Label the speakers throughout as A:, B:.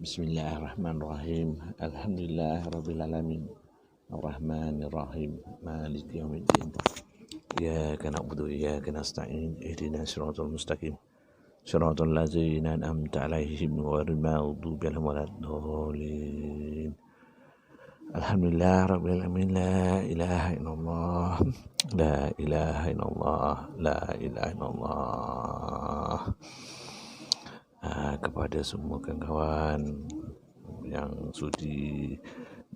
A: Bismillahirrahmanirrahim. Alhamdulillahirabbil Ar-Rahmanir-Rahim. Maliki yaumiddin. Iyyaka na'budu wa iyyaka nasta'in. Ihdinas siratal mustaqim. Siratal ladzina an'amta 'alaihim ghairil maghdubi 'alaihim waladdallin. Alhamdulillahirabbil alamin. La ilaha illallah. La ilaha illallah. La ilaha illallah. Kepada semua kawan-kawan yang sudi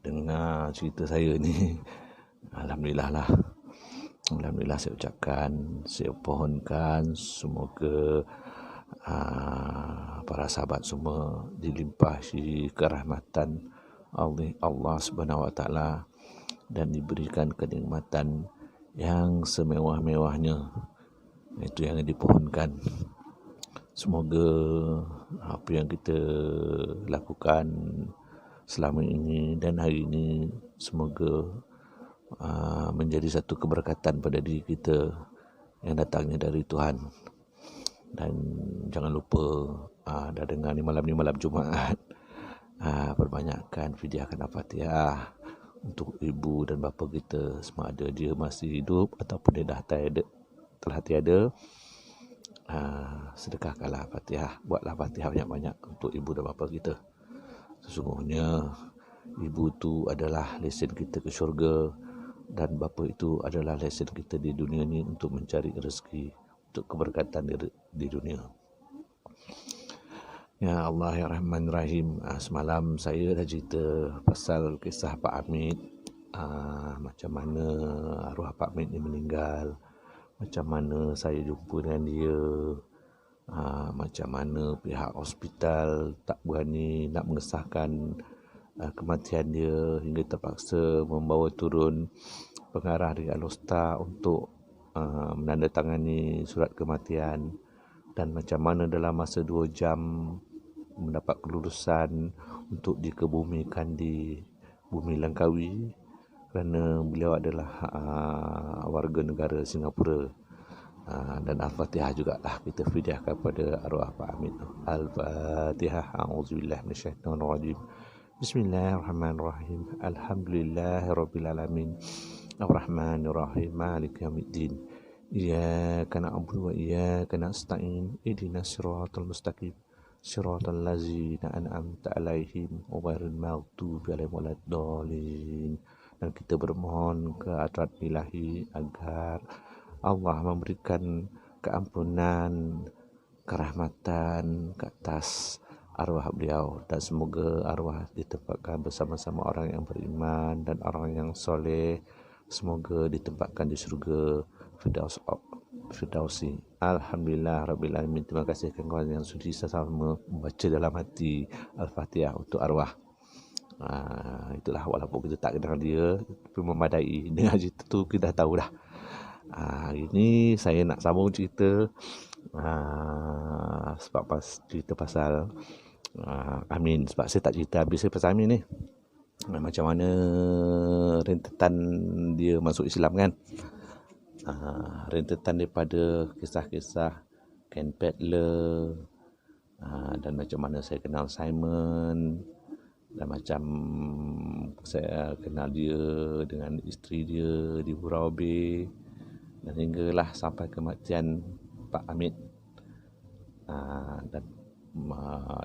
A: dengar cerita saya ni, Alhamdulillah lah. Alhamdulillah saya ucapkan, saya pohonkan semoga para sahabat semua dilimpahi kerahmatan Allah Subhanahu Wa Taala dan diberikan kenikmatan yang semewah-mewahnya. Itu yang dipohonkan. Semoga apa yang kita lakukan selama ini dan hari ini semoga menjadi satu keberkatan pada diri kita yang datangnya dari Tuhan. Dan jangan lupa dah dengar ni malam Jumaat, perbanyakkan fidyahkan Al-Fatihah untuk ibu dan bapa kita, sama ada dia masih hidup ataupun dia dah telah tiada. Sedekahkanlah Fatihah, buatlah Fatihah banyak-banyak untuk ibu dan bapa kita. Sesungguhnya ibu itu adalah lesen kita ke syurga dan bapa itu adalah lesen kita di dunia ni untuk mencari rezeki, untuk keberkatan di dunia. Ya Allah ya Rahman Rahim. Semalam saya dah cerita pasal kisah Pak Hamid, macam mana arwah Pak Hamid ni meninggal, macam mana saya jumpa dengan dia, macam mana pihak hospital tak berani nak mengesahkan kematian dia hingga terpaksa membawa turun pengarah dari Alostar untuk menandatangani surat kematian, dan macam mana dalam masa 2 jam mendapat kelulusan untuk dikebumikan di bumi Langkawi kerana beliau adalah warga negara Singapura. Dan Al-Fatihah jugalah kita fidyahkan pada arwah Pak Hamid. Al-Fatihah. A'udzubillahi minasyaitonir rajim. Bismillahirrahmanirrahim. Alhamdulillahirabbil alamin. Ar-Rahmanir-Rahim. Maliki yaumiddin. Iyyaka na'budu wa iyyaka nasta'in. Ihdinas siratal mustaqim. Siratal ladzina an'amta 'alaihim ghairil maghdubi 'alaihim waladdallin. Dan kita bermohon ke hadrat ilahi agar Allah memberikan keampunan, kerahmatan ke atas arwah beliau, dan semoga arwah ditempatkan bersama-sama orang yang beriman dan orang yang soleh. Semoga ditempatkan di syurga Firdausi. Alhamdulillah Rabbil Alamin. Terima kasih kawan-kawan yang sudi sama membaca dalam hati Al-Fatihah untuk arwah. Itulah, walaupun kita tak kenal dia, tapi memadai dengan cerita tu kita dah tahu dah. Hari ni saya nak sambung cerita cerita pasal Amin. Sebab saya tak cerita habis pasal Amin ni, macam mana rentetan dia masuk Islam kan. Rentetan daripada kisah-kisah Ken Pedler, dan macam mana saya kenal Simon, dan macam saya kenal dia dengan isteri dia di Burau Bay, dan hinggalah sampai kematian Pak Hamid.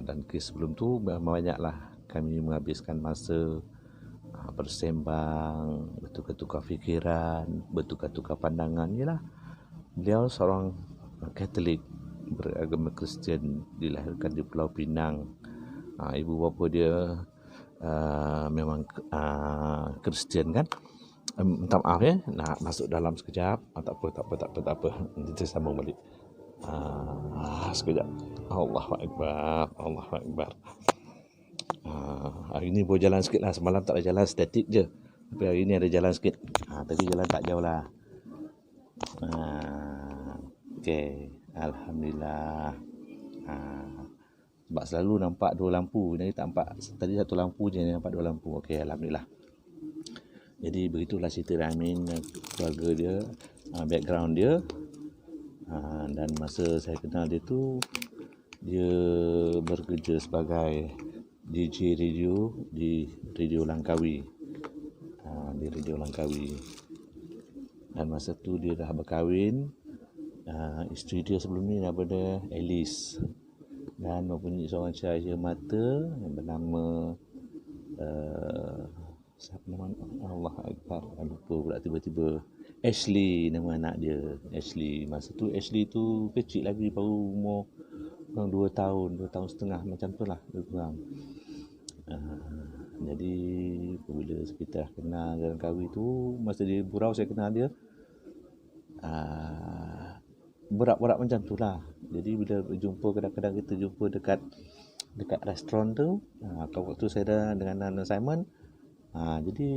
A: Dan kes sebelum tu banyaklah kami menghabiskan masa bersembang, bertukar-tukar fikiran, bertukar-tukar pandangan. Yalah, beliau seorang Katolik beragama Kristian, dilahirkan di Pulau Pinang. Ibu bapa dia memang Kristian kan. Minta maaf ya, nak masuk dalam sekejap. Tak apa. Nanti saya sambung balik. Sekejap. Allahu Akbar. Hari ni boleh jalan sikit lah. Semalam tak ada jalan, statik je. Tapi hari ni ada jalan sikit. Tadi jalan tak jauh lah. Okay. Alhamdulillah. Sebab selalu nampak 2 lampu. Jadi tak nampak. Tadi 1 lampu je, nampak 2 lampu. Okay, Alhamdulillah. Jadi begitulah cerita Amin, keluarga dia, background dia. Dan masa saya kenal dia tu, dia bekerja sebagai DJ radio di Radio Langkawi. Di Radio Langkawi. Dan masa tu dia dah berkahwin. Isteri dia sebelum ni daripada Alice. Dan mempunyai seorang cahaya mata yang bernama siapa nama? Allah Akbar, lupa pula tiba-tiba. Ashley nama anak dia. Ashley. Masa tu Ashley tu kecil lagi, baru umur 2 tahun, 2 tahun setengah macam tu lah lebih kurang. Jadi bila kita kenal dalam kahwin tu, masa dia burau saya kenal dia, berat-berat macam tu lah. Jadi bila jumpa, kadang-kadang kita jumpa dekat restoran tu, kalau waktu saya dah dengan anak Simon, jadi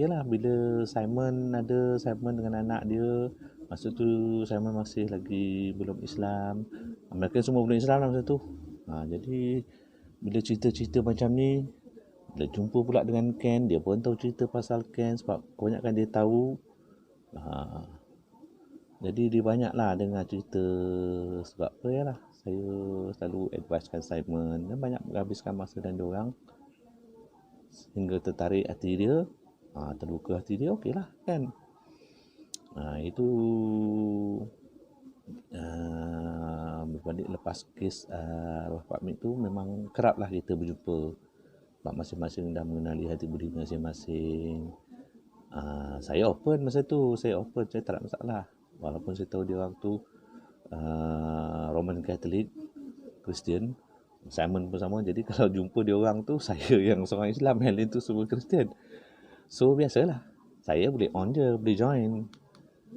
A: yalah, bila Simon dengan anak dia, masa tu Simon masih lagi belum Islam, mereka semua belum Islam lah masa tu. Jadi bila cerita-cerita macam ni, bila jumpa pula dengan Ken, dia pun tahu cerita pasal Ken sebab kebanyakan dia tahu. Jadi dia banyaklah dengar cerita, sebab apa ya lah, saya selalu advisekan Simon dan banyak menghabiskan masa dengan dia orang sehingga tertarik hati dia, terluka hati dia, okey lah kan. Itu berbanding lepas kes Pak Mit tu, memang kerap lah kita berjumpa sebab masing-masing dah mengenali hati budi masing-masing. Saya open masa tu, saya tak ada masalah. Walaupun saya tahu dia orang tu Roman Catholic, Kristian, Simon pun sama. Jadi kalau jumpa dia orang tu, saya yang seorang Islam, yang lain tu semua Kristian. So biasalah, saya boleh on je, boleh join.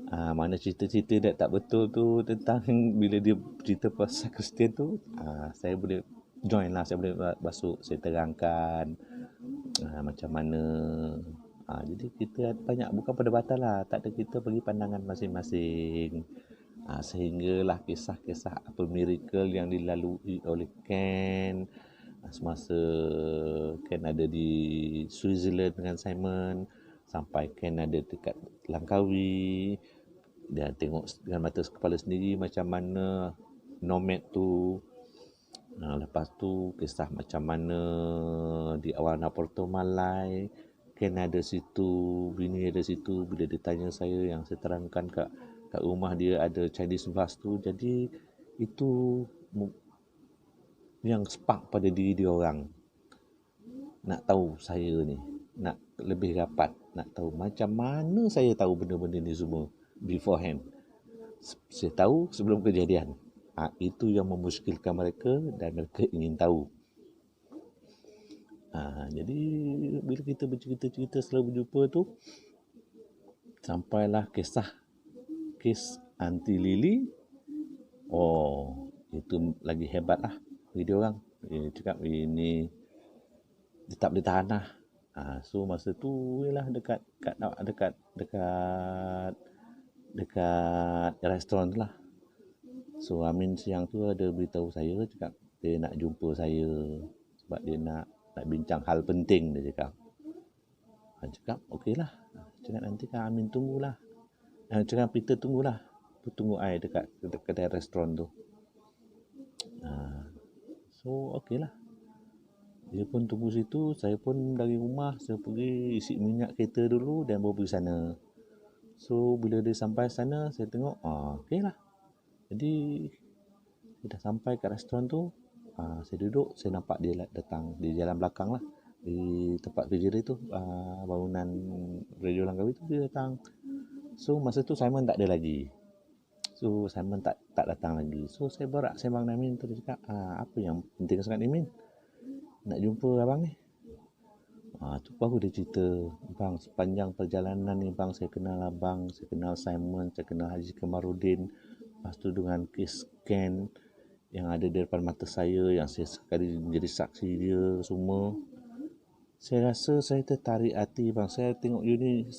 A: Mana cerita-cerita dia tak betul tu tentang bila dia cerita pasal Kristian tu, saya boleh join lah, saya boleh masuk, saya terangkan macam mana. Jadi kita banyak, bukan perdebatan lah, tak ada, kita bagi pandangan masing-masing. Sehinggalah kisah-kisah apa miracle yang dilalui oleh Ken semasa Ken ada di Switzerland dengan Simon, sampai Ken ada dekat Langkawi, dia tengok dengan mata kepala sendiri macam mana nomad tu. Lepas tu kisah macam mana di awal Porto Malai, Ken ada situ, bini ada situ. Bila dia tanya saya, yang saya terangkan kat rumah dia ada Chinese vase tu. Jadi itu yang spark pada diri dia orang nak tahu saya ni, nak lebih rapat, nak tahu macam mana saya tahu benda-benda ni semua beforehand. Saya tahu sebelum kejadian. Itu yang memuskilkan mereka dan mereka ingin tahu. Jadi bila kita bercerita-cerita selalu berjumpa tu, sampailah kes Aunty Lily. Itu lagi hebat lah dia orang. Dia cakap ini dia tak boleh tahan lah. So masa tu ialah dekat restoran tu lah. So Amin siang tu ada beritahu saya, cakap dia nak jumpa saya sebab dia nak bincang hal penting, dia cakap. Cakap okey lah. Cakap nanti kan Amin tunggulah. Cakap Peter tunggulah. Tunggu I dekat kedai restoran tu. So okey lah. Dia pun tunggu situ, saya pun dari rumah saya pergi isi minyak kereta dulu dan baru pergi sana. So bila dia sampai sana, saya tengok okey lah. Jadi dia dah sampai kat restoran tu, saya duduk, saya nampak dia datang di jalan belakang lah, di tempat kerja dia tu, bangunan Radio Langkawi tu dia datang. So masa tu Simon tak ada lagi. So Simon tak datang lagi. So saya borak sembang dengan Min tu, dia cakap, apa yang penting sangat ni Min? Nak jumpa abang ni. Tu baru dia cerita, bang, sepanjang perjalanan ni bang, saya kenal abang, saya kenal Simon, saya kenal Haji Kamarudin. Lepas tu dengan kes Ken yang ada di depan mata saya, yang saya sekali menjadi saksi dia semua, saya rasa saya tertarik hati bang. Saya tengok you ni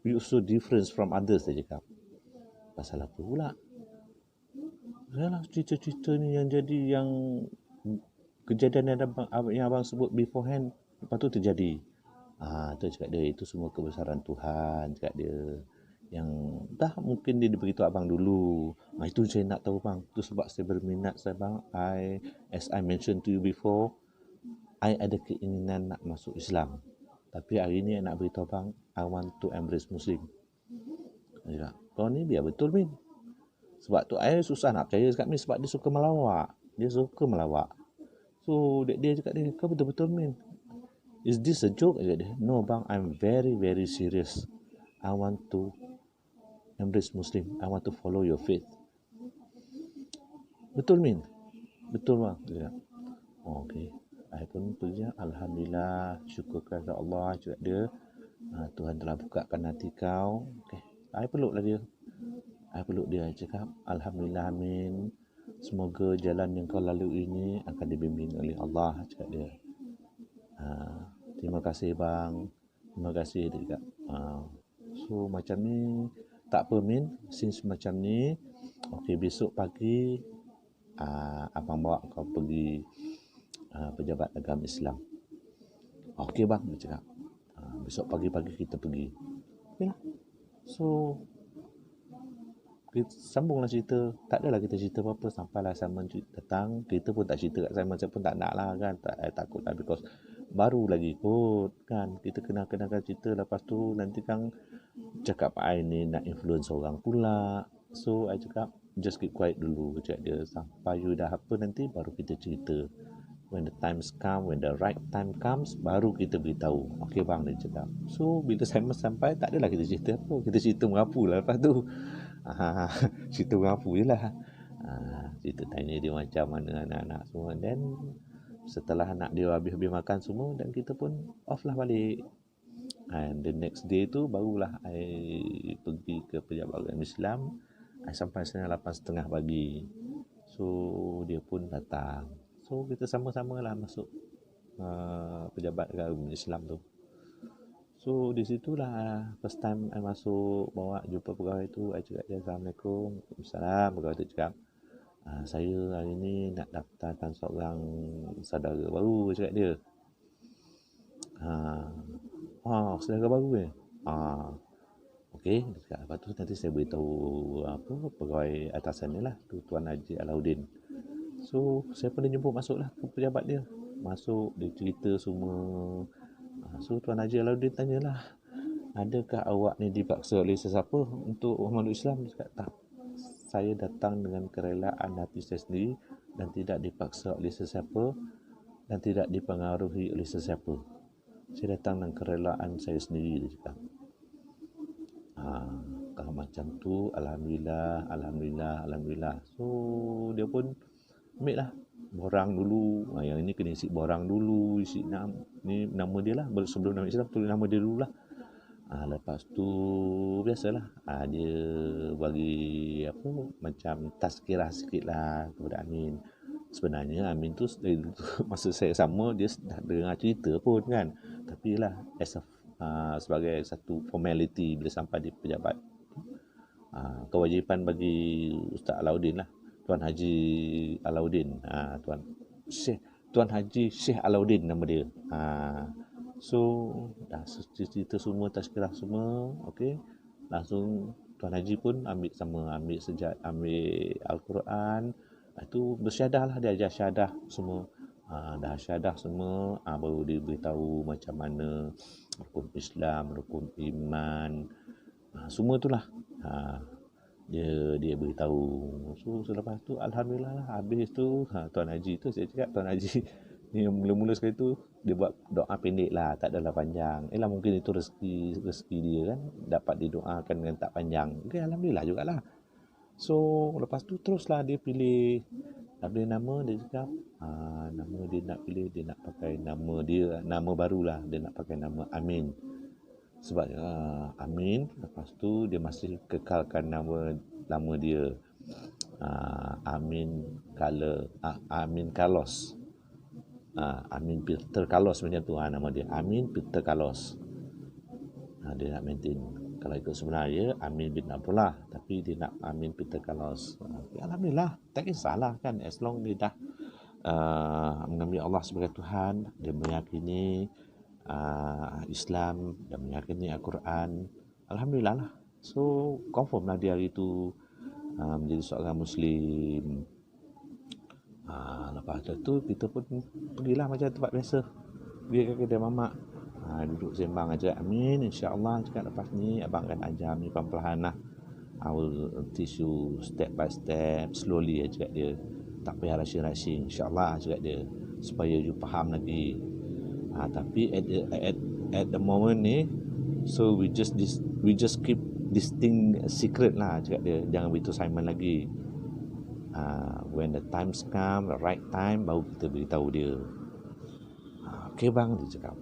A: you so different from others, dia cakap. Pasal apa pula? Yalah, cerita-cerita ni yang jadi, yang kejadian yang abang sebut beforehand, lepas tu terjadi. Tu cakap dia, itu semua kebesaran Tuhan, cakap dia. Yang dah mungkin dia beritahu abang dulu. Itu saya nak tahu bang. Itu sebab saya berminat, saya bang. As I mentioned to you before, I ada keinginan nak masuk Islam. Tapi hari ni I nak beritahu bang, I want to embrace Muslim. Dia cakap, kau ni biar betul Min. Sebab tu I susah nak percaya dekat Min sebab dia suka melawak. Dia suka melawak. So dia cakap dia, kau betul-betul Min. Is this a joke? Dia, no bang, I'm very very serious. I want to embrace Muslim. I want to follow your faith. Betul Min? Betul bang. Dia cakap, oh, okay. I pun pergi, alhamdulillah, syukur kepada Allah, cakap dia, Tuhan telah bukakan hati kau. Okay. I peluklah dia. I peluk dia, cakap, alhamdulillah amin. Semoga jalan yang kau lalui ini akan dibimbing oleh Allah, cakap dia. Terima kasih bang. Terima kasih, dia cakap. So macam ni, tak apa Min, since macam ni, okay, besok pagi abang bawa kau pergi pejabat agama Islam. Okey bang, dia cakap. Besok pagi-pagi kita pergi. Okay lah. So kita sambunglah cerita. Tak adalah kita cerita apa-apa sampailah Simon datang. Kita pun tak cerita kat Simon, saya pun tak nak lah kan. Takut lah because baru lagi ikut kan. Kita kenal-kenalkan cerita, lepas tu nanti kan cakap I ni nak influence orang pula. So I cakap just keep quiet dulu, cakap dia, sampai you dah apa nanti baru kita cerita. When the times come, when the right time comes, baru kita beritahu. Okey bang, dia cakap. So bila Simon sampai, tak adalah kita cerita apa, kita cerita mengapu lah lepas tu. Cerita mengapu je lah. Cerita tanya dia macam mana anak-anak semua. Dan setelah anak dia habis-habis makan semua, dan kita pun off lah balik. And the next day tu barulah I pergi ke pejabat agama Islam. I sampai sana 8.30 pagi. So dia pun datang. So kita sama-sama lah masuk pejabat agama Islam tu. So di situlah first time I masuk, bawa jumpa pegawai tu. I cakap dia, Assalamualaikum. Waalaikumsalam. Pegawai tu cakap, saya hari ni nak daftarkan seorang saudara baru, cakap dia. Saudara baru ke? Okey, dia cakap, lepas tu nanti saya beritahu pegawai atasan ni lah, tu Tuan Haji Alauddin. So saya pun dijemput masuklah ke pejabat dia. Masuk, dia cerita semua. So Tuan Haji Alauddin tanyalah, adakah awak ni dipaksa oleh sesiapa untuk memeluk Islam? Dia cakap, tak. Saya datang dengan kerelaan hati saya sendiri dan tidak dipaksa oleh sesiapa dan tidak dipengaruhi oleh sesiapa. Saya datang dengan kerelaan saya sendiri, dia cakap. Kalau macam tu, alhamdulillah, alhamdulillah, alhamdulillah. So dia pun ambil lah borang dulu. Yang ini kena isi borang dulu, isi ni nama dia lah, sebelum nama Islam tulis nama dia dulu lah. Lepas tu biasalah dia bagi apa macam tazkirah sikit lah kepada Amin. Sebenarnya Amin tu masa saya sama dia dah dengar cerita pun kan, tapi lah as a sebagai satu formality bila sampai di pejabat, kewajipan bagi Ustaz Alauddin lah, Tuan Haji Alauddin, Tuan Haji Syekh Alauddin nama dia. So dah cerita semua, tazkirah semua, okey. Langsung Tuan Haji pun ambil Al-Quran. Itu bersyahadah lah, dia ajar syahadah semua. Dah syahadah semua, baru dia beritahu macam mana rukun Islam, rukun iman, semua itulah dia beritahu. So selepas tu alhamdulillah lah, habis tu Tuan Haji tu, saya cakap Tuan Haji ni mula-mula sekali tu dia buat doa pendek lah, tak adalah panjang. Mungkin itu rezeki dia kan, dapat didoakan dengan tak panjang. Okay, alhamdulillah jugalah. So lepas tu teruslah dia pilih nama. Dia cakap nama dia nak pilih, dia nak pakai nama barulah, dia nak pakai nama Amin. Sebab Amin, lepas tu dia masih kekalkan nama dia Amin Carlos. Amin Peter Carlos macam tu nama dia, Amin Peter Carlos. Dia nak maintain. Kalau ikut sebenarnya Amin bin Abdullah, tapi dia nak Amin Peter Carlos. Alhamdulillah, tak kisahlah kan, as long dia dah mengambil Allah sebagai Tuhan, dia meyakini Islam dan meyakini Al-Quran, alhamdulillah lah. So confirm lah dia hari itu menjadi seorang Muslim. Lepas tu kita pun pergilah macam tempat biasa, pergi ke kedai mamak. Duduk sembang aja Amin, insya-Allah cakap lepas ni abang akan ajar ni perlahan-lahan lah. I will teach you step by step, slowly cakap dia. Tak payah rushing-rushing, insya-Allah cakap dia, supaya you faham lagi. Tapi at the moment ni, so we just keep this thing secret lah cakap dia. Jangan beritahu Simon lagi. When the times come, the right time, baru kita beritahu dia. Okay bang, dia cakap.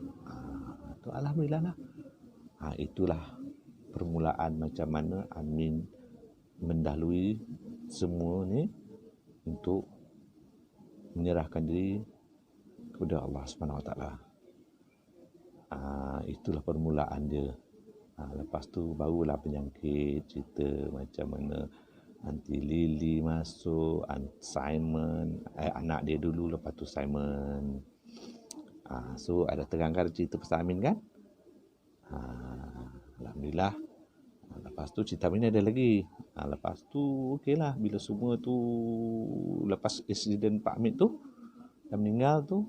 A: Tu alhamdulillah lah. Itulah permulaan macam mana Amin mendahului semua ni untuk menyerahkan diri kepada Allah Subhanahu Wa Taala. Itulah permulaan dia. Lepas tu barulah penyakit, cerita macam mana Aunty Lily masuk, Simon, anak dia dulu, lepas tu Simon. So ada terangkan cerita pasal Amin kan? Alhamdulillah. Lepas tu cerita Amin ada lagi. Lepas tu okey lah, bila semua tu lepas insiden Pak Amin tu dah meninggal tu,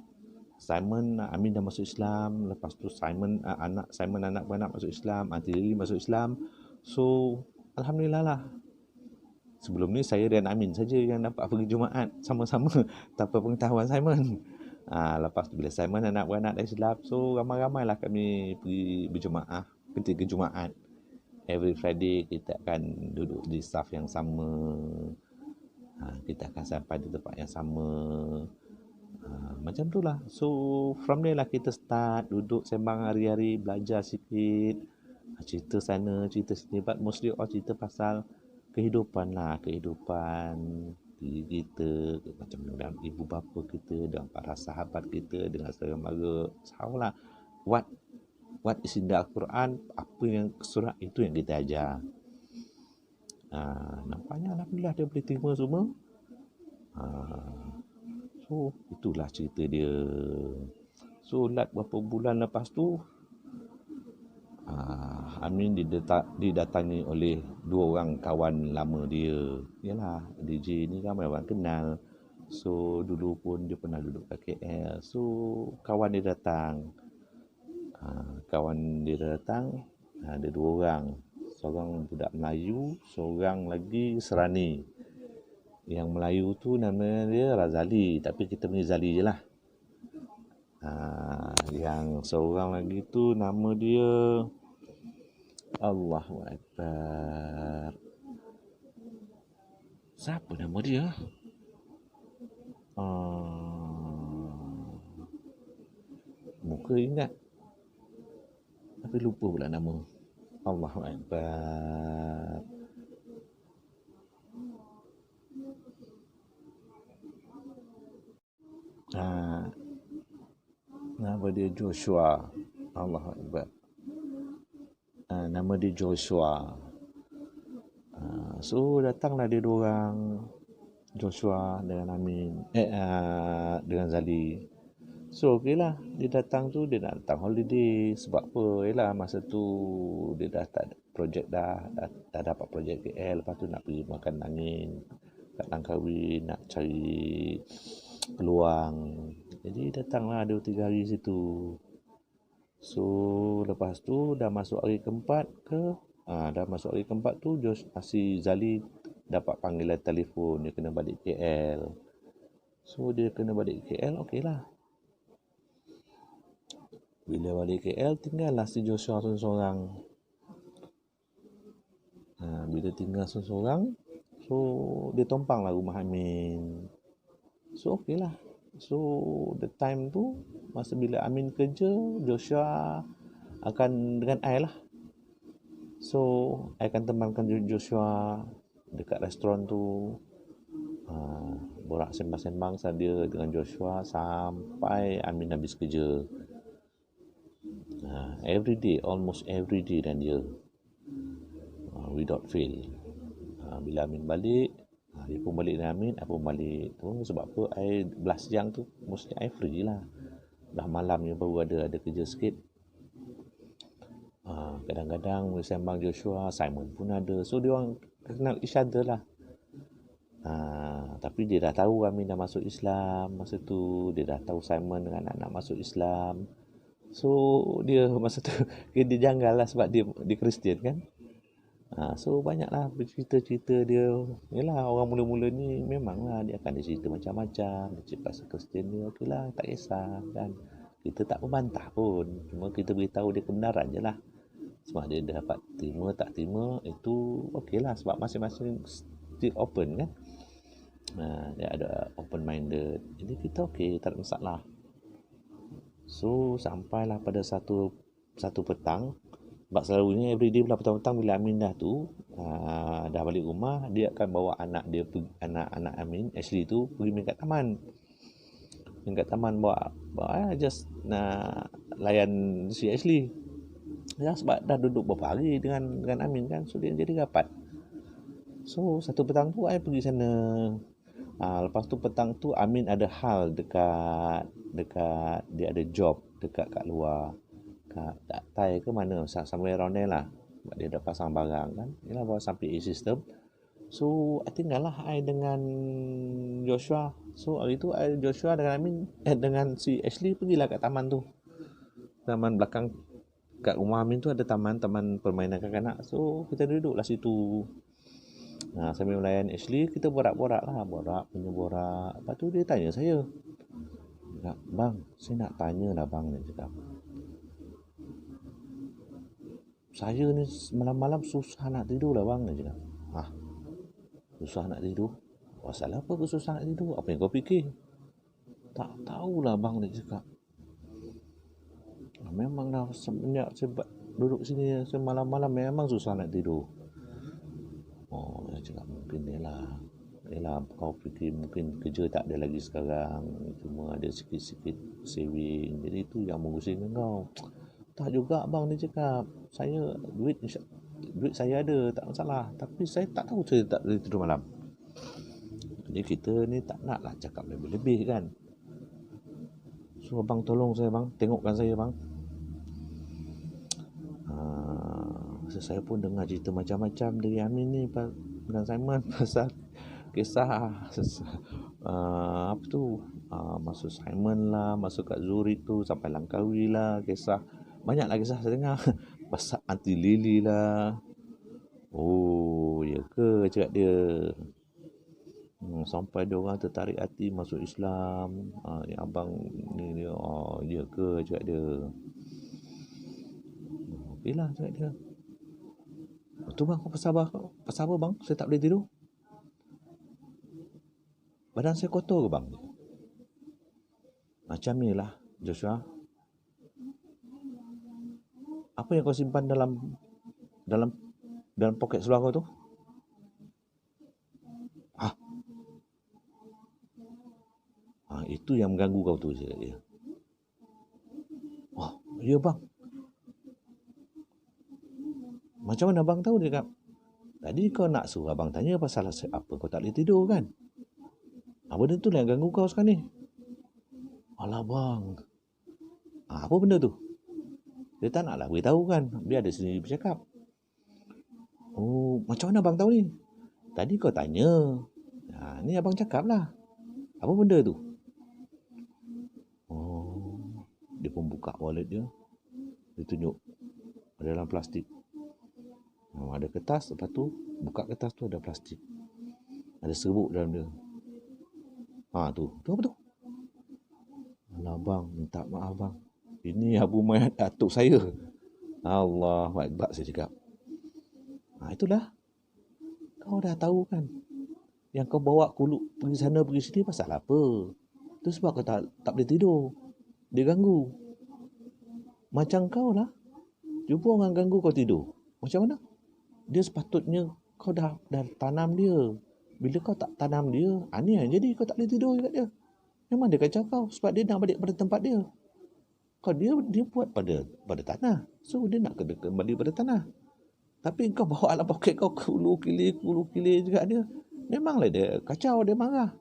A: Amin dah masuk Islam. Lepas tu anak beranak masuk Islam, Aunty Lily masuk Islam. So alhamdulillah lah. Sebelum ni saya dan Amin saja yang dapat pergi Jumaat sama-sama tanpa pengetahuan Simon. Lepas tu bila Simon anak beranak dah Islam, so ramai-ramailah kami pergi berjemaah ketika Jumaat. Every Friday kita akan duduk di saf yang sama. Kita akan sampai di tempat yang sama. Macam tu lah. So from there lah kita start duduk sembang hari-hari, belajar sikit, cerita sana, cerita sini, but mostly all cerita pasal kehidupan lah, kehidupan diri kita, macam dengan ibu bapa kita, dengan para sahabat kita, dengan saudara mara. Sahabat what is in the Al-Quran, apa yang surah itu yang kita ajar. Nampaknya alhamdulillah dia boleh terima semua. So itulah cerita dia. So berapa bulan lepas tu, Amin didatangi oleh dua orang kawan lama dia. Yalah, DJ ni ramai orang kenal. So dulu pun dia pernah duduk kat KL. So kawan dia datang. Ada dua orang. Seorang budak Melayu, seorang lagi Serani. Yang Melayu tu nama dia Razali, tapi kita panggil Zali je lah. Yang seorang lagi tu nama dia Allahu Akbar. Siapa nama dia? Muka ingat, tapi lupa pula nama. Allahu Akbar. Nama dia Joshua. Allahu Akbar. Nama dia Joshua. So datanglah dia dua orang, Joshua dengan Amin, dengan Zali. So okey lah, dia datang tu, dia nak datang holiday. Sebab apa? Yalah, masa tu dia dah tak ada projek dah dapat projek KL. Lepas tu nak pergi makan angin kat Langkawi, nak cari peluang. Jadi datanglah 2-3 hari situ. So lepas tu dah masuk hari keempat tu, si Zali dapat panggilan telefon, dia kena balik KL. So dia kena balik KL, okey lah. Bila balik KL, tinggallah si Joshua seorang. Bila tinggal seorang, so dia tumpanglah rumah Amin. So okey lah. So the time tu, masa bila Amin kerja, Joshua akan dengan I lah. So I akan temankan Joshua dekat restoran tu, borak sembang-sembang dia dengan Joshua sampai Amin habis kerja. Every day, almost every day dan dia, without fail. Bila Amin balik, dia pun balik dengan Amin, I pun balik tu. Sebab apa? I belas siang tu mesti I free lah. Dah malamnya baru ada kerja sikit. Kadang-kadang sembang Joshua, Simon pun ada. So dia orang kenal each other lah. Tapi dia dah tahu Amin dah masuk Islam masa tu. Dia dah tahu Simon dengan anak masuk Islam. So dia masa tu dia janggal lah sebab dia Kristian kan. So banyaklah bercerita-cerita dia. Yalah, orang mula-mula ni memanglah dia akan cerita macam-macam. Dia cerita pasal Kristian dia, okeylah, tak kisah kan. Kita tak membantah pun. Cuma kita beritahu dia kebenaran je lah. Sebab dia dapat terima tak terima itu okeylah, sebab masing-masing still open kan. Dia ada open minded. Jadi kita okey, tak ada masalah. So sampailah pada satu petang. Sebab selalunya everyday pula petang-petang bila Amin dah tu dah balik rumah, dia akan bawa anak dia, anak Amin Ashley tu pergi main kat taman. Main kat taman bawa just nak layan si Ashley. Ya, sebab dah duduk beberapa hari dengan Amin kan, so dia jadi rapat. So satu petang tu I pergi sana. Lepas tu petang tu Amin ada hal dekat dia ada job dekat kat luar, kat Thai ke mana, somewhere around there lah. Sebab dia dah pasang barang kan. Yalah, bawa sampai e-system. So I tinggal lah I dengan Joshua. So hari tu I, Joshua dengan Amin dengan si Ashley pergilah kat taman tu. Taman belakang kat rumah Amin tu ada taman permainan kanak-kanak. So kita duduklah situ. Sambil melayan Ashley, kita borak-borak lah. Borak. Lepas tu dia tanya saya, bang, saya nak tanya lah bang. Dia cakap, saya ni malam-malam susah nak tidur lah bang. Dia cakap, susah nak tidur? Pasal apa kau susah nak tidur? Apa yang kau fikir? Tak tahulah bang, dia cakap. Memang dah semenjak sebab duduk sini semalam-malam memang susah nak tidur. Dia cakap mungkin Yelah, kau fikir mungkin kerja tak ada lagi sekarang, cuma ada sikit-sikit saving, jadi itu yang mengusingkan kau. Tak juga bang, dia cakap. Saya duit saya ada, tak masalah, tapi saya tak tahu saya tak boleh tidur malam. Jadi kita ni tak nak lah cakap lebih-lebih kan. So abang tolong saya bang, tengokkan saya bang. Saya pun dengar cerita macam-macam dari Amin ni dengan Simon pasal kisah masuk Simon lah, masuk kat Zuri tu sampai Langkawi lah, kisah banyaklah kisah saya dengar. Pasal Aunty Lily lah. Oh ya ke, cakap dia. Sampai dia orang tertarik hati masuk Islam. Yang abang ni dia, ya ke, cakap dia. Okeylah, cakap dia. Betul bang, kau pasal apa bang? Saya tak boleh tidur. Badan saya kotor ke bang? Macam ni lah Joshua. Apa yang kau simpan dalam poket seluar kau tu? Itu yang mengganggu kau tu, cakap dia. Ya bang. Macam mana abang tahu? Dia cakap, tadi kau nak suruh abang tanya pasal apa kau tak boleh tidur kan? Benda tu lah yang ganggu kau sekarang ni. Alah bang. Apa benda tu? Dia tak nak lah beritahu kan. Dia ada sendiri bercakap. Macam mana abang tahu ni? Tadi kau tanya. Ni abang cakap lah. Apa benda tu? Dia pun buka wallet dia. Dia tunjuk. Ada dalam plastik. Ada kertas. Lepas tu buka kertas tu ada plastik. Ada serbuk dalam dia. Tu apa tu? Alah bang, minta maaf bang. Ini Abu Mayat atuk saya. Allahu Akbar, saya cakap. Itulah. Kau dah tahu kan. Yang kau bawa kuluk pergi sana pergi sini pasal apa? Itu sebab kau tak boleh tidur. Dia ganggu. Macam kau lah. Jumpa orang ganggu kau tidur. Macam mana? Dia sepatutnya kau dah tanam dia. Bila kau tak tanam dia, ni yang jadi kau tak boleh tidur kat dia. Memang dia kacau kau sebab dia nak balik pada tempat dia. Kau dia buat pada tanah. So dia nak kembali pada tanah. Tapi kau bawa dalam poket kau kulu kilir juga dia. Memanglah dia kacau, dia marah.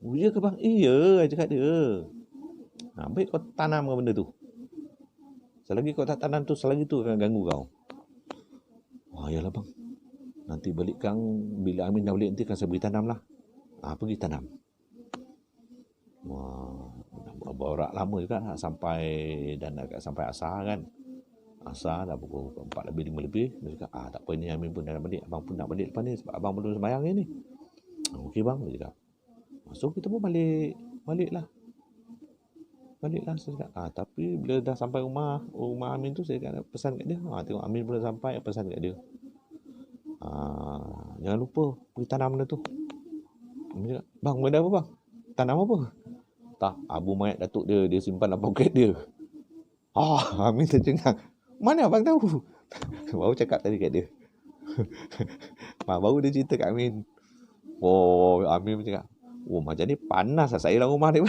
A: Ya ke bang? Iya, cakap dia. Baik kau tanam ke benda tu. Selagi kau tak tanam tu, selagi tu akan ganggu kau. Yalah bang. Nanti balik kang, bila Amin dah balik nanti kan saya pergi tanam lah. Pergi tanam. Borak lama juga sampai dan agak sampai asar kan. Asar dah pukul 4 lebih 5 lebih. Dia cakap, tak apa ni Amin pun dah nak balik. Abang pun nak balik lepas ni sebab abang belum sembahyang ni. Okey bang, dia cakap. So kita pun balik lah. Saya cakap, tapi bila dah sampai rumah Amin tu, saya cakap, pesan kat dia. Tengok Amin belum sampai, pesan kat dia. Jangan lupa pergi tanam benda tu. Amin cakap, bang, benda apa bang? Tanam apa? Tak, abu mayat datuk dia simpan dalam poket dia. Amin tercengang. Mana abang tahu? Baru cakap tadi kat dia. Baru dia cerita kat Amin. Amin cakap, macam ni panas lah saya dalam rumah ni.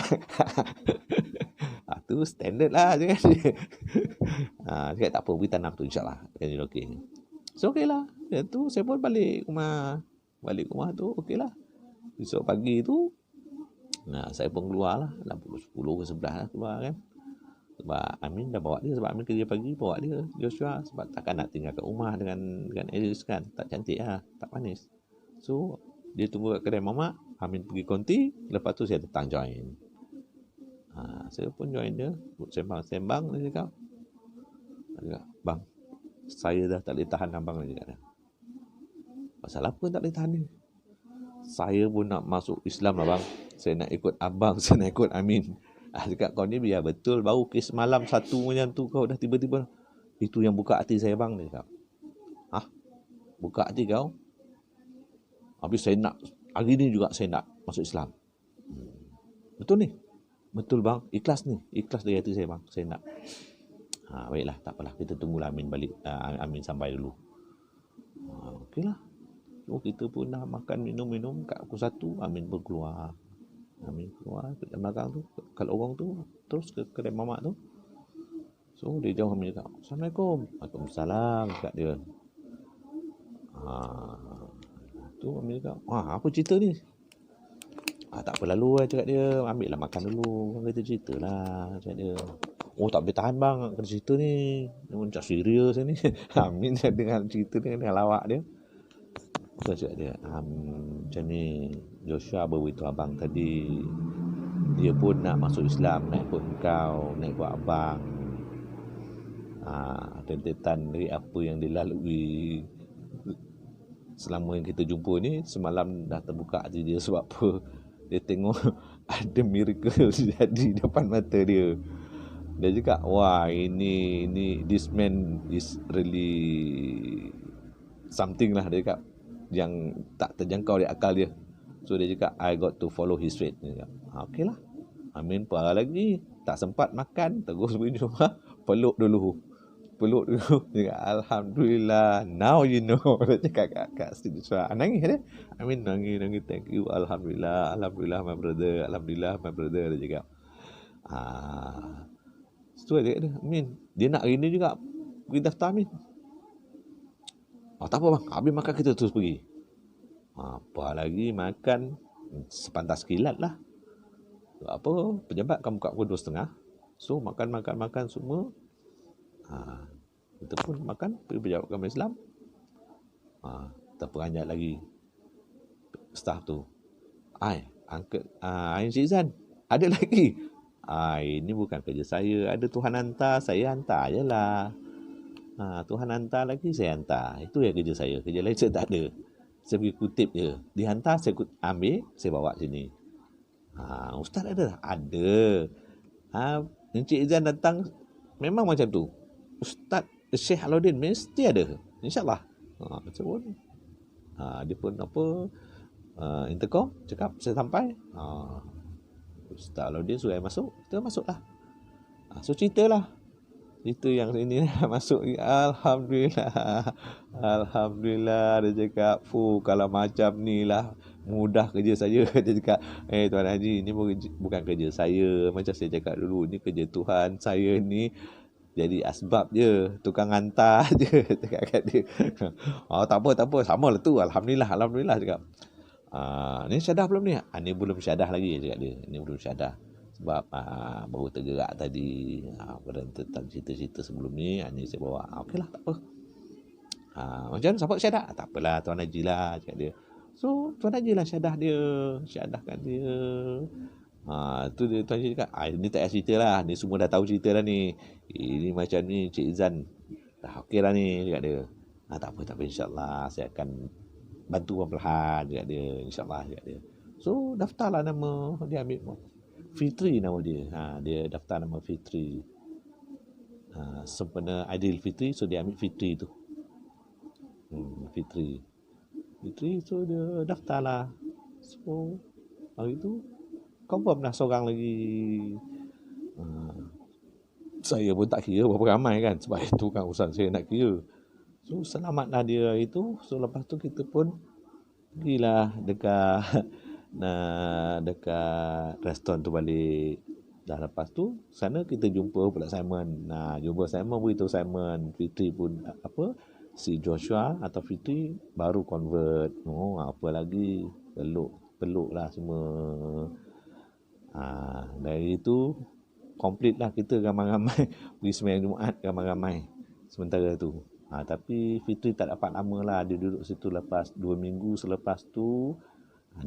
A: Tu standard lah cakap dia. Cakap tak apa, pergi tanam tu insyaAllah akan jadi okey. So okey lah. Tu saya pun balik rumah tu okey lah. Besok pagi tu saya pun keluar lah. Dalam pukul 10 ke 11 lah keluar kan. Sebab Amin dah bawa dia. Sebab Amin kerja pagi, bawa dia Joshua. Sebab takkan nak tinggal kat rumah dengan Alice kan. Tak cantik lah, tak manis. So dia tunggu kat kedai mamak. Amin pergi konti. Lepas tu saya datang join. Saya pun join dia. Sembang-sembang dia cakap. Bang, saya dah tak boleh tahan abang dia cakap. Pasal apa tak boleh tahan dia? Saya pun nak masuk Islam lah bang. Saya nak ikut abang, saya nak ikut Amin. Cakap, kau ni biar betul. Baru kes malam satu macam tu kau dah tiba-tiba. Itu yang buka hati saya bang. Dia cakap, buka hati kau? Habis saya nak, hari ni juga saya nak masuk Islam. Betul ni? Betul bang, ikhlas ni. Ikhlas dari hati saya bang, saya nak. Baiklah, tak apalah. Kita tunggulah Amin balik. Amin sampai dulu. Okeylah. So kita pun dah makan minum kat pukul 1. Amin pun keluar. Ke belakang tu, kat lorong tu, terus ke kedai mamak tu. So dia jauh, Amin cakap, Assalamualaikum. Waalaikumsalam kat dia. Tu Amin cakap, apa cerita ni? Tak apa lalu lah cakap dia. Ambil lah makan dulu. Kita cerita lah cakap dia. Tak boleh tahan bang, kena cerita ni. Dia macam serius ni. Amin dengan cerita ni, dengan lawak dia. Saya cakap dia, macam ni Joshua beritahu abang tadi. Dia pun nak masuk Islam, nak ikut kau, nak ikut abang. Rentetan dari apa yang dilalui selama yang kita jumpa ni. Semalam dah terbuka hati dia. Sebab apa? Dia tengok ada miracle jadi depan mata dia. Dia cakap, ini this man is really something lah. Dia cakap, yang tak terjangkau di akal dia. So dia cakap, I got to follow his faith. Dia cakap, okey lah. Amin parah lagi. Tak sempat makan, terus pergi rumah. Peluk dulu. Dia cakap, Alhamdulillah, now you know. Dia cakap kat Joshua. Nangis dia. Amin nangis. Thank you. Alhamdulillah my brother. Dia cakap. So dia cakap, Amin, dia nak hari ni juga pergi daftar Amin. Tak apa bang, habis makan kita terus pergi. Apa lagi makan sepantas kilat lah. Apa, pejabat kan buka pukul 2.30. So makan semua. Kita pun makan, pergi pejabat agama Islam. Terperanjat lagi staff tu. Uncle Encik Zan, ada lagi. Ini bukan kerja saya. Ada Tuhan hantar, saya hantar je lah. Tuhan hantar lagi, saya hantar. Itu yang kerja saya. Kerja lain saya tak ada. Saya pergi kutip je. Dihantar, saya ambil, saya bawa sini. Ustaz ada? Ada. Encik Izan datang, memang macam tu. Ustaz Syekh Alauddin mesti ada. InsyaAllah. Dia pun intercom, cakap saya sampai. Ustaz Alauddin suruh saya masuk. Kita masuklah. So ceritalah. Itu yang ini masuk. Alhamdulillah. Dia cakap, kalau macam ni lah mudah kerja saya. Dia cakap, Tuan Haji, ini bukan kerja saya. Macam saya cakap dulu, ini kerja Tuhan. Saya ni jadi asbab je, tukang hantar je. Cakap kat dia. Tak apa, sama lah tu. Alhamdulillah cakap. Ni syadah belum ni? Ni belum syadah lagi cakap dia. Ni belum syadah. Sebab baru tergerak tadi tentang cerita-cerita sebelum ni. Ni saya bawa. Okeylah, tak apa. Macam mana support syahadah? Tak apalah, Tuan Haji lah, cakap dia. So Tuan Haji lah syahadah dia, syahadahkan dia. Tu dia Tuan Haji cakap, ni tak payah cerita lah, ni semua dah tahu cerita dah ni. Ini macam ni Cik Izan dah okey lah ni, cakap dia. Tak apa, insyaAllah saya akan bantu perlahan, cakap dia. InsyaAllah, cakap dia. So daftarlah nama, dia ambil Fitri nama dia. Dia daftar nama Fitri. Sempena Aidilfitri, so dia ambil Fitri tu. Fitri, so dia daftar lah. So hari tu confirm dah seorang lagi. Saya pun tak kira berapa ramai kan, sebab itu kan urusan saya nak kira. So selamatlah dia itu. So lepas tu kita pun pergilah dekat restoran tu balik. Dah lepas tu sana kita jumpa pula Simon. Jumpa Simon, beritahu Simon Fitri pun si Joshua atau Fitri baru convert. Apa lagi, peluk lah semua. Dari itu complete lah, kita ramai-ramai pergi sembahyang Jumaat ramai-ramai sementara tu. Tapi Fitri tak dapat lama lah, dia duduk situ lepas 2 minggu. Selepas tu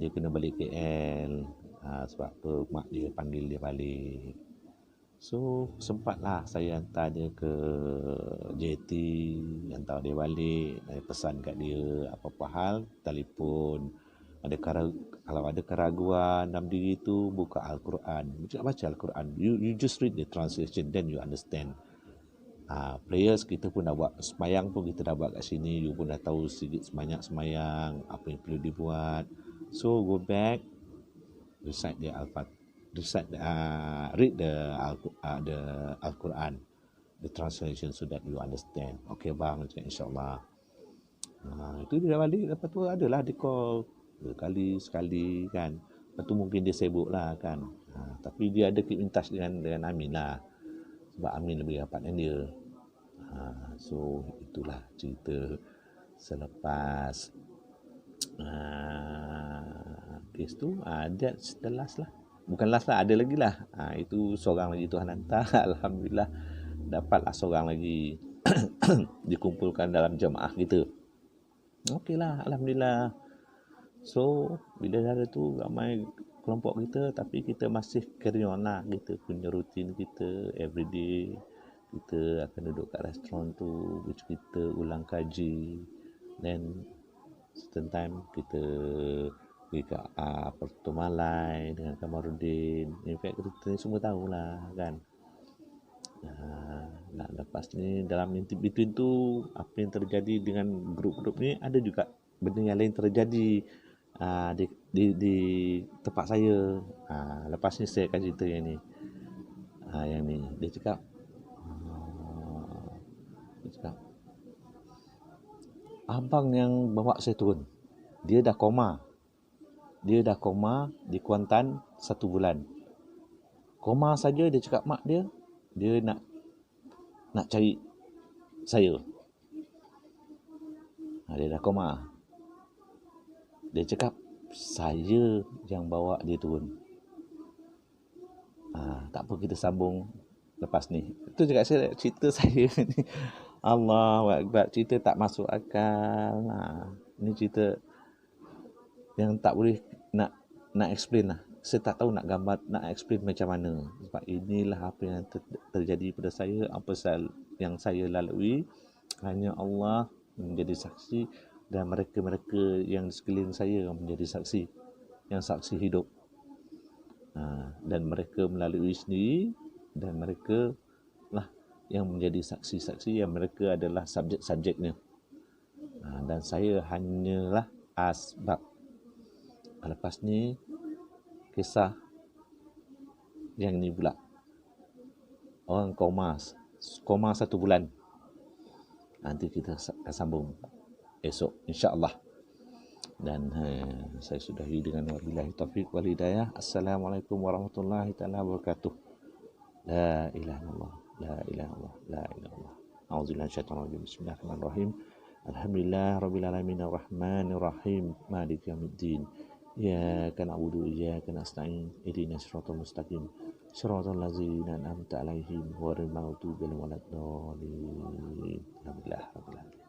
A: dia kena balik KL. Sebab apa, mak dia panggil dia balik. So sempatlah saya hantar dia ke JT, hantar dia balik, pesan kat dia apa-apa hal, telefon. Kalau ada keraguan dalam diri tu, buka Al-Quran, baca Al-Quran. You just read the translation, then you understand. Prayers kita pun dah buat, semayang pun kita dah buat kat sini, you pun dah tahu sedikit sebanyak semayang, apa yang perlu dibuat. So go back, recite the read the Al-Quran, the translation, so that you understand. Okay bang, insyaAllah. Itu dia dah balik. Lepas tu adalah dia call 2 kali, sekali kan. Lepas tu mungkin dia sibuk lah kan. Tapi dia ada keep in touch dengan Amin lah, sebab Amin lebih rapat dengan dia. So itulah cerita selepas kes tu. That's the last lah. Bukan last lah, ada lagi lah. Itu seorang lagi Tuhan hantar. Alhamdulillah dapatlah seorang lagi dikumpulkan dalam jemaah kita. Okey lah, Alhamdulillah. So bila dah ada tu ramai kelompok kita, tapi kita masih carry on lah. Kita punya rutin kita everyday. Kita akan duduk kat restoran tu, kita ulang kaji. Then certain time kita pergi ke Puerto Malai dengan Kamarudin. In fact kita ni semua tahulah kan. Lepas ni dalam in between tu, apa yang terjadi dengan grup-grup ni, ada juga benda yang lain terjadi di tempat saya. Lepas ni saya akan cerita yang ni. Dia cakap abang yang bawa saya turun, dia dah koma di Kuantan 1 bulan. Koma saja, dia cakap mak dia nak cari saya. Dia dah koma. Dia cakap saya yang bawa dia turun. Tak apa, kita sambung lepas ni. Itu juga cerita saya ni. Allahu Akbar, cerita tak masuk akal. Ni cerita yang tak boleh nak explain lah. Saya tak tahu nak gambar, nak explain macam mana. Sebab inilah apa yang terjadi pada saya, apa yang saya lalui. Hanya Allah menjadi saksi, dan mereka-mereka yang di sekeliling saya menjadi saksi, yang saksi hidup. Dan mereka melalui sendiri, dan mereka lah yang menjadi saksi-saksi, yang mereka adalah subjek-subjeknya. Dan saya hanyalah asbab. Lepas ni kisah yang ni pula, orang koma 1 bulan. Nanti kita akan sambung esok insya-Allah. Dan saya sudahi dengan wabillahi taufiq wal hidayah. Assalamualaikum warahmatullahi taala wabarakatuh. La ilaha illallah, la ilaha illallah, la ilaha illallah. A'udzubillahi minasyaitonir rajim. Bismillahirrahmanirrahim. Alhamdulillahirabbil alamin arrahmanir rahim maliki yaumiddin. Iyyaka na'budu wa iyyaka nasta'in. Ihdinas siratal mustaqim. Siratal ladzina an'amta 'alaihim ghairil maghdubi 'alaihim waladdallin. Alhamdulillah rabbil alamin.